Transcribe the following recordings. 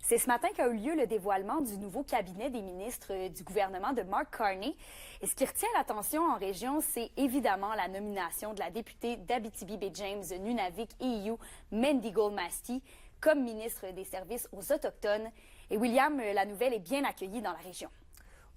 C'est ce matin qu'a eu lieu le dévoilement du nouveau cabinet des ministres du gouvernement de Mark Carney. Et ce qui retient l'attention en région, c'est évidemment la nomination de la députée d'Abitibi-Baie-James-Nunavik-EU, Mandy Goldmasty, comme ministre des Services aux Autochtones. Et William, la nouvelle est bien accueillie dans la région.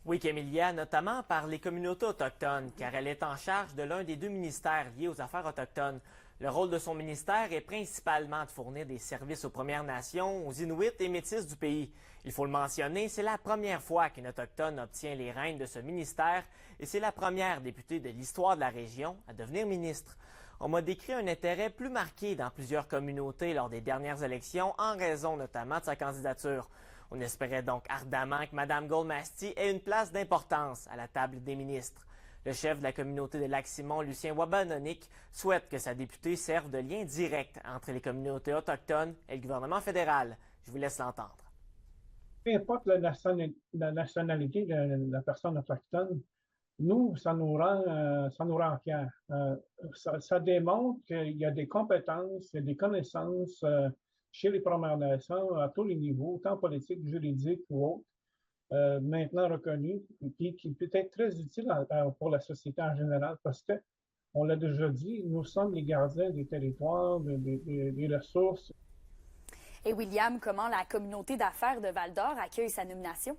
Oui, Camélia, notamment par les communautés autochtones, car elle est en charge de l'un des deux ministères liés aux affaires autochtones. Le rôle de son ministère est principalement de fournir des services aux Premières Nations, aux Inuits et Métis du pays. Il faut le mentionner, c'est la première fois qu'une Autochtone obtient les rênes de ce ministère et c'est la première députée de l'histoire de la région à devenir ministre. On m'a décrit un intérêt plus marqué dans plusieurs communautés lors des dernières élections en raison notamment de sa candidature. On espérait donc ardemment que Mme Goldmasty ait une place d'importance à la table des ministres. Le chef de la communauté de Lac-Simon, Lucien Wabanonik, souhaite que sa députée serve de lien direct entre les communautés autochtones et le gouvernement fédéral. Je vous laisse l'entendre. Peu importe la nationalité de la personne autochtone, nous, ça nous rend fiers. Ça démontre qu'il y a des compétences, il y a des connaissances chez les Premières Nations à tous les niveaux, tant politique, juridique ou autre, maintenant reconnu, et qui peut être très utile pour la société en général, parce que, on l'a déjà dit, nous sommes les gardiens des territoires, des ressources. Et William, comment la communauté d'affaires de Val-d'Or accueille sa nomination?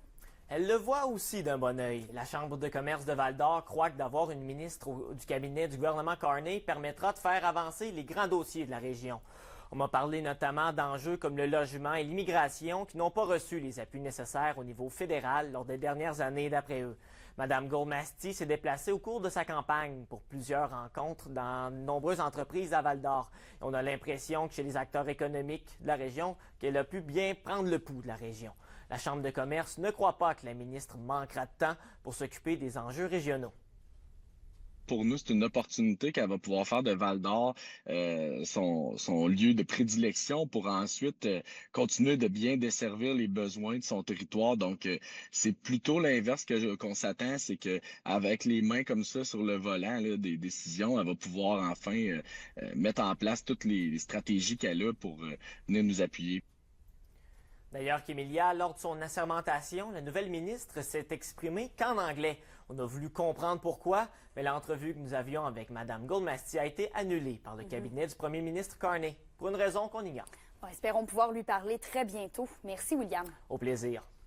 Elle le voit aussi d'un bon œil. La Chambre de commerce de Val-d'Or croit que d'avoir une ministre du cabinet du gouvernement Carney permettra de faire avancer les grands dossiers de la région. On m'a parlé notamment d'enjeux comme le logement et l'immigration qui n'ont pas reçu les appuis nécessaires au niveau fédéral lors des dernières années d'après eux. Mme Goldmasty s'est déplacée au cours de sa campagne pour plusieurs rencontres dans de nombreuses entreprises à Val-d'Or. On a l'impression que chez les acteurs économiques de la région, qu'elle a pu bien prendre le pouls de la région. La Chambre de commerce ne croit pas que la ministre manquera de temps pour s'occuper des enjeux régionaux. Pour nous, c'est une opportunité qu'elle va pouvoir faire de Val-d'Or son lieu de prédilection pour ensuite continuer de bien desservir les besoins de son territoire. Donc, c'est plutôt l'inverse qu'on s'attend, c'est que avec les mains comme ça sur le volant là, des décisions, elle va pouvoir enfin mettre en place toutes les stratégies qu'elle a pour venir nous appuyer. D'ailleurs, Kémélia, lors de son assermentation, la nouvelle ministre s'est exprimée qu'en anglais. On a voulu comprendre pourquoi, mais l'entrevue que nous avions avec Mme Goldmasty a été annulée par le cabinet du premier ministre Carney, pour une raison qu'on ignore. Bon, espérons pouvoir lui parler très bientôt. Merci, William. Au plaisir.